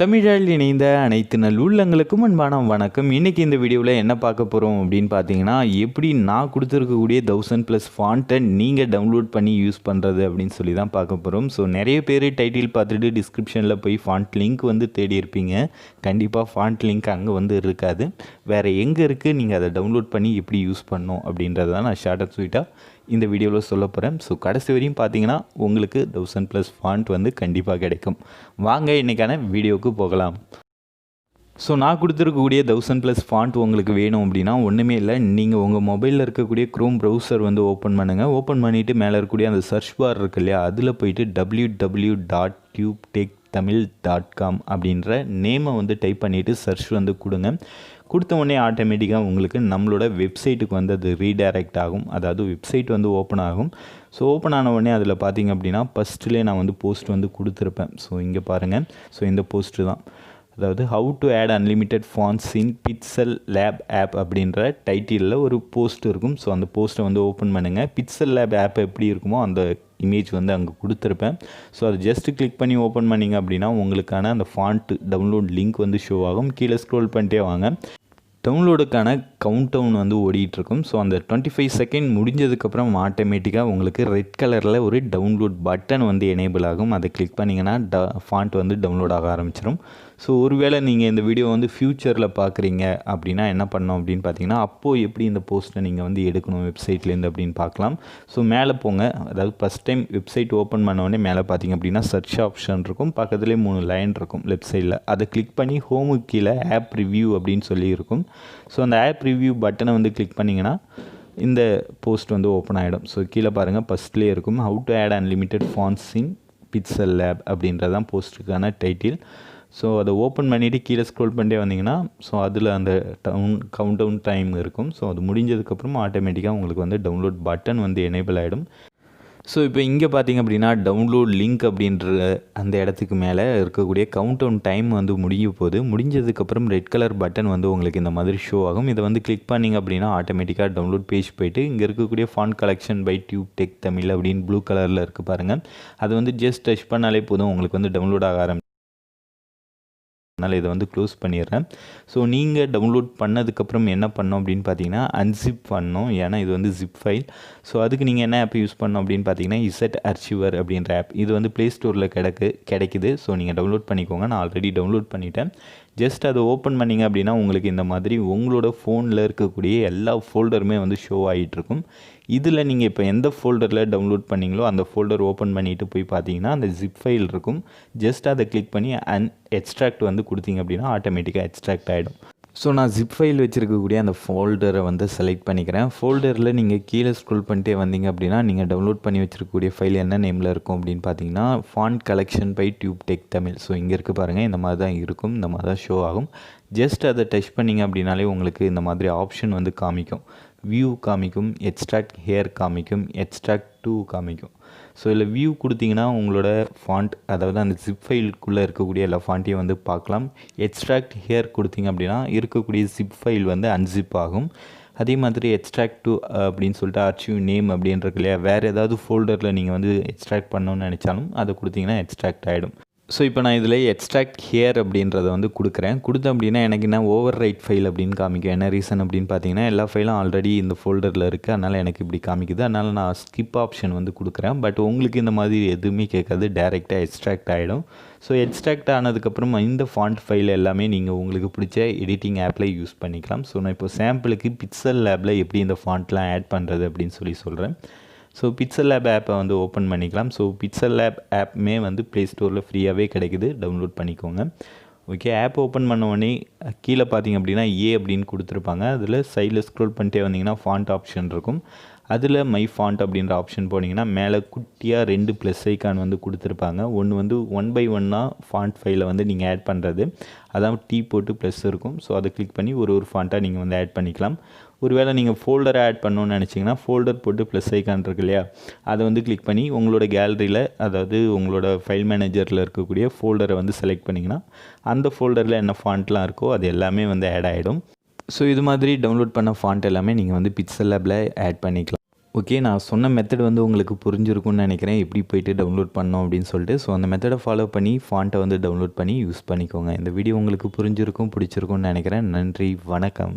தமிழில் இணைந்த அனைத்து நல்லுள்ளங்களுக்கும் அன்பான வணக்கம். இன்றைக்கி இந்த வீடியோவில் என்ன பார்க்க போகிறோம் அப்படின்னு பார்த்தீங்கன்னா, எப்படி நான் கொடுத்துருக்கக்கூடிய 1000+ ஃபாண்ட்டை நீங்கள் டவுன்லோட் பண்ணி யூஸ் பண்ணுறது அப்படின்னு சொல்லி தான் பார்க்க போகிறோம். ஸோ நிறைய பேர் டைட்டில் பார்த்துட்டு டிஸ்கிரிப்ஷனில் போய் ஃபாண்ட் லிங்க் வந்து தேடி இருப்பீங்க. கண்டிப்பாக ஃபாண்ட் லிங்க் அங்கே வந்து இருக்காது. வேறு எங்கே இருக்குது, நீங்கள் அதை டவுன்லோட் பண்ணி எப்படி யூஸ் பண்ணணும் அப்படின்றத தான் நான் ஷார்ட் அண்ட் ஸ்வீட்டாக இந்த வீடியோவில் சொல்ல போகிறேன். ஸோ கடைசி வரையும் பார்த்தீங்கன்னா உங்களுக்கு 1000+ ஃபாண்ட் வந்து கண்டிப்பாக கிடைக்கும். வாங்க இன்றைக்கான வீடியோவுக்கு போகலாம். ஸோ நான் கொடுத்துருக்கக்கூடிய 1000+ ஃபாண்ட் உங்களுக்கு வேணும் அப்படின்னா ஒன்றுமே இல்லை, நீங்கள் உங்கள் மொபைலில் இருக்கக்கூடிய க்ரோம் ப்ரௌசர் வந்து ஓப்பன் பண்ணுங்கள். ஓப்பன் பண்ணிவிட்டு மேலே இருக்கக்கூடிய அந்த சர்ச் பார் இருக்கு இல்லையா, அதில் போயிட்டு www.tubetechtamil.com அப்படின்ற நேமை வந்து டைப் பண்ணிவிட்டு சர்ச் வந்து கொடுங்க. கொடுத்த உடனே ஆட்டோமேட்டிக்காக உங்களுக்கு நம்மளோட வெப்சைட்டுக்கு வந்து அது ரீடைரக்ட் ஆகும். அதாவது வெப்சைட் வந்து ஓப்பன் ஆகும். ஸோ ஓப்பன் ஆன உடனே அதில் பார்த்திங்க அப்படின்னா ஃபஸ்ட்லேயே நான் வந்து போஸ்ட் வந்து கொடுத்துருப்பேன். ஸோ இங்கே பாருங்கள், ஸோ இந்த போஸ்ட்டு தான், அதாவது how to add unlimited fonts in pixellab app அப்படின்ற டைட்டிலில் ஒரு போஸ்ட் இருக்கும். ஸோ அந்த போஸ்ட்டை வந்து ஓப்பன் பண்ணுங்கள். pixellab ஆப் எப்படி இருக்குமோ அந்த இமேஜ் வந்து அங்கே கொடுத்துருப்பேன். ஸோ அதை ஜஸ்ட்டு கிளிக் பண்ணி ஓப்பன் பண்ணிங்க அப்படின்னா உங்களுக்கான அந்த ஃபாண்ட் டவுன்லோட் லிங்க் வந்து ஷோ ஆகும். கீழே ஸ்க்ரோல் பண்ணிட்டே வாங்க. டவுன்லோடுக்கான கவுண்ட் டவுன் வந்து ஓடிட்டுருக்கும். ஸோ அந்த 25 செகண்ட் முடிஞ்சதுக்கப்புறம் ஆட்டோமேட்டிக்காக உங்களுக்கு ரெட் கலரில் ஒரு டவுன்லோட் பட்டன் வந்து எனேபிள் ஆகும். அதை கிளிக் பண்ணிங்கன்னா ஃபாண்ட் வந்து டவுன்லோட் ஆக ஆரம்பிச்சிடும். ஸோ ஒருவேளை நீங்கள் இந்த வீடியோ வந்து ஃப்யூச்சரில் பார்க்குறீங்க அப்படின்னா என்ன பண்ணணும் அப்படின்னு பார்த்தீங்கன்னா, அப்போது எப்படி இந்த போஸ்ட்டை நீங்கள் வந்து எடுக்கணும் வெப்சைட்லேருந்து அப்படின்னு பார்க்கலாம். ஸோ மேலே போங்க, அதாவது ஃபஸ்ட் டைம் வெப்சைட் ஓப்பன் பண்ணோடனே மேலே பார்த்தீங்க அப்படின்னா சர்ச் ஆப்ஷன் இருக்கும். பக்கத்துலேயே 3 லைன் இருக்கும் லெஃப்ட் சைடில். அதை கிளிக் பண்ணி ஹோமுக்கு கீழே ஆப் ரிவ்யூ அப்படின்னு சொல்லி இருக்கும். ஸோ அந்த ஆப் ரிவ்யூ பட்டனை வந்து கிளிக் பண்ணிங்கன்னா இந்த போஸ்ட் வந்து ஓப்பன் ஆகிடும். ஸோ கீழே பாருங்கள் ஃபஸ்ட்லேயே இருக்கும், how to add unlimited fonts in pixellab அப்படின்றதான் போஸ்ட்டுக்கான டைட்டில். ஸோ அதை ஓப்பன் பண்ணிவிட்டு கீழே ஸ்க்ரோல் பண்ணிட்டே வந்தீங்கன்னா ஸோ அதில் அந்த கவுண்ட் டவுன் டைம் இருக்கும். ஸோ அது முடிஞ்சதுக்கப்புறம் ஆட்டோமேட்டிக்காக உங்களுக்கு வந்து டவுன்லோட் பட்டன் வந்து எனேபிள் ஆகிடும். ஸோ இப்போ இங்கே பார்த்தீங்க அப்படின்னா டவுன்லோட் லிங்க் அப்படின்ற அந்த இடத்துக்கு மேலே இருக்கக்கூடிய கவுண்ட் டவுன் டைம் வந்து முடிய போகுது. முடிஞ்சதுக்கப்புறம் ரெட் கலர் பட்டன் வந்து உங்களுக்கு இந்த மாதிரி ஷோ ஆகும். இதை வந்து கிளிக் பண்ணிங்க அப்படின்னா ஆட்டோமேட்டிக்காக டவுன்லோட் பேஜ் போயிட்டு இங்கே இருக்கக்கூடிய font collection by Tube Tech Tamil அப்படின்னு ப்ளூ கலரில் இருக்குது பாருங்கள். அது வந்து ஜஸ்ட் டச் பண்ணாலே போதும், உங்களுக்கு வந்து டவுன்லோட் ஆக ஆரம்பிச்சு. அதனால் இதை வந்து க்ளோஸ் பண்ணிடுறேன். ஸோ நீங்கள் டவுன்லோட் பண்ணதுக்கப்புறம் என்ன பண்ணோம் அப்படின்னு பார்த்தீங்கன்னா அன்சிப் பண்ணணும், ஏன்னா இது வந்து ஜிப் ஃபைல். ஸோ அதுக்கு நீங்கள் என்ன ஆப் யூஸ் பண்ணணும் அப்படின்னு பார்த்தீங்கன்னா இசட் அர்ச்சிவர் அப்படின்ற ஆப். இது வந்து ப்ளே ஸ்டோரில் கிடைக்குது. ஸோ நீங்கள் டவுன்லோட் பண்ணிக்கோங்க. நான் ஆல்ரெடி டவுன்லோட் பண்ணிட்டேன். ஜஸ்ட் அதை ஓப்பன் பண்ணிங்க அப்படின்னா உங்களுக்கு இந்த மாதிரி உங்களோட ஃபோனில் இருக்கக்கூடிய எல்லா ஃபோல்டருமே வந்து ஷோ ஆகிட்டுருக்கும். இதில் நீங்கள் இப்போ எந்த ஃபோல்டரில் டவுன்லோட் பண்ணிங்களோ அந்த ஃபோல்டர் ஓப்பன் பண்ணிவிட்டு போய் பார்த்தீங்கன்னா அந்த ஜிப் ஃபைல் இருக்கும். ஜஸ்ட் அதை கிளிக் பண்ணி எக்ஸ்ட்ராக்ட் வந்து கொடுத்தீங்க அப்படின்னா ஆட்டோமேட்டிக்காக எக்ஸ்ட்ராக்ட் ஆகிடும். ஸோ நான் ஜிப் ஃபைல் வச்சுருக்கக்கூடிய அந்த ஃபோல்டரை வந்து செலக்ட் பண்ணிக்கிறேன். ஃபோல்டரில் நீங்கள் கீழே ஸ்க்ரோல் பண்ணிட்டே வந்தீங்க அப்படின்னா நீங்கள் டவுன்லோட் பண்ணி வச்சுருக்கக்கூடிய ஃபைல் என்ன நேமில் இருக்கும் அப்படின்னு பார்த்தீங்கன்னா font collection by Tube Tech Tamil. So இங்கே இருக்குது பாருங்கள், இந்த மாதிரி தான் இருக்கும், இந்த மாதிரி தான் ஷோ ஆகும். ஜஸ்ட் அதை டச் பண்ணிங்க அப்படின்னாலே உங்களுக்கு இந்த மாதிரி ஆப்ஷன் வந்து காமிக்கும். வியூ காமிக்கும், எக்ஸ்ட்ராக்ட் ஹேர் காமிக்கும், எக்ஸ்ட்ராக்ட் டூ காமிக்கும். ஸோ இதில் வியூ கொடுத்தீங்கன்னா உங்களோட ஃபாண்ட், அதாவது அந்த ஜிப் ஃபைலுக்குள்ளே இருக்கக்கூடிய எல்லா ஃபாண்ட்டையும் வந்து பார்க்கலாம். எக்ஸ்ட்ராக்ட் ஹேர் கொடுத்தீங்க அப்படின்னா இருக்கக்கூடிய ஜிப் ஃபைல் வந்து அன்சிப் ஆகும். அதே மாதிரி எக்ஸ்ட்ராக்ட் டூ அப்படின்னு சொல்லிட்டு ஆர்ச்சிவ் நேம் அப்படின்றது இல்லையா, வேறு ஏதாவது ஃபோல்டரில் நீங்கள் வந்து எக்ஸ்ட்ராக்ட் பண்ணணும்னு நினச்சாலும் அதை கொடுத்தீங்கன்னா எக்ஸ்ட்ராக்ட் ஆகிடும். ஸோ இப்போ நான் இதில் எக்ஸ்ட்ராக்ட் ஹேர் அப்படின்றத வந்து கொடுக்குறேன். கொடுத்தேன் அப்படின்னா எனக்கு என்ன ஓவர் ரைட் ஃபைல் அப்படின்னு காமிக்கும். என்ன ரீசன் அப்படின்னு பார்த்தீங்கன்னா எல்லா ஃபைலும் ஆல்ரெடி இந்த ஃபோல்டரில் இருக்குது, அதனால் எனக்கு இப்படி காமிக்குது. அதனால் நான் ஸ்கிப் ஆப்ஷன் வந்து கொடுக்குறேன். பட் உங்களுக்கு இந்த மாதிரி எதுவுமே கேட்காது, டைரெக்டாக எக்ஸ்ட்ராக்ட் ஆகிடும். ஸோ எக்ஸ்ட்ராக்ட் ஆனதுக்கப்புறம் இந்த ஃபாண்ட் ஃபைல் எல்லாமே நீங்கள் உங்களுக்கு பிடிச்ச எடிட்டிங் ஆப்பில் யூஸ் பண்ணிக்கலாம். ஸோ நான் இப்போ சாம்பிளுக்கு pixellabல எப்படி இந்த ஃபாண்ட்லாம் ஆட் பண்ணுறது அப்படின்னு சொல்கிறேன். ஸோ pixellab ஆப்பை வந்து ஓப்பன் பண்ணிக்கலாம். ஸோ pixellab ஆப்புமே வந்து ப்ளே ஸ்டோரில் ஃப்ரீயாகவே கிடைக்குது, டவுன்லோட் பண்ணிக்கோங்க. ஓகே, ஆப் ஓப்பன் பண்ண உடனே கீழே பார்த்தீங்க அப்படின்னா ஏ அப்படின்னு கொடுத்துருப்பாங்க. அதில் சைடில் ஸ்க்ரோல் பண்ணிட்டே வந்தீங்கன்னா ஃபாண்ட் ஆப்ஷன் இருக்கும். அதில் மை ஃபாண்ட் அப்படின்ற ஆப்ஷன் போனீங்கன்னா மேலே குட்டியாக 2 ப்ளஸ் ஐக்கான் வந்து கொடுத்துருப்பாங்க. ஒன்று வந்து 1 by 1 ஃபாண்ட் ஃபைலை வந்து நீங்கள் ஆட் பண்ணுறது, அதான் டீ போட்டு ப்ளஸ் இருக்கும். ஸோ அதை கிளிக் பண்ணி ஒரு ஃபாண்ட்டாக நீங்கள் வந்து ஆட் பண்ணிக்கலாம். ஒருவேளை நீங்கள் ஃபோல்டரை ஆட் பண்ணணும்னு நினச்சிங்கன்னா ஃபோல்டர் போட்டு ப்ளஸ் ஐக்கான் இருக்கு இல்லையா, அதை வந்து கிளிக் பண்ணி உங்களோட கேலரியில், அதாவது உங்களோட ஃபைல் மேனேஜரில் இருக்கக்கூடிய ஃபோல்டரை வந்து செலக்ட் பண்ணிங்கன்னா அந்த ஃபோல்டரில் என்ன ஃபாண்ட்லாம் இருக்கோ அது எல்லாமே வந்து ஆட் ஆகிடும். ஸோ இது மாதிரி டவுன்லோட் பண்ண ஃபாண்ட் எல்லாமே நீங்கள் வந்து pixellabல ஆட் பண்ணிக்கலாம். ஓகே, நான் சொன்ன மெத்தட் வந்து உங்களுக்கு புரிஞ்சிருக்கும்னு நினைக்கிறேன், எப்படி போயிட்டு டவுன்லோட் பண்ணோம் அப்படின்னு சொல்லிட்டு. ஸோ அந்த மெத்தடை ஃபாலோ பண்ணி ஃபாண்ட்டை வந்து டவுன்லோட் பண்ணி யூஸ் பண்ணிக்கோங்க. இந்த வீடியோ உங்களுக்கு புரிஞ்சிருக்கும், பிடிச்சிருக்கும்னு நினைக்கிறேன். நன்றி, வணக்கம்.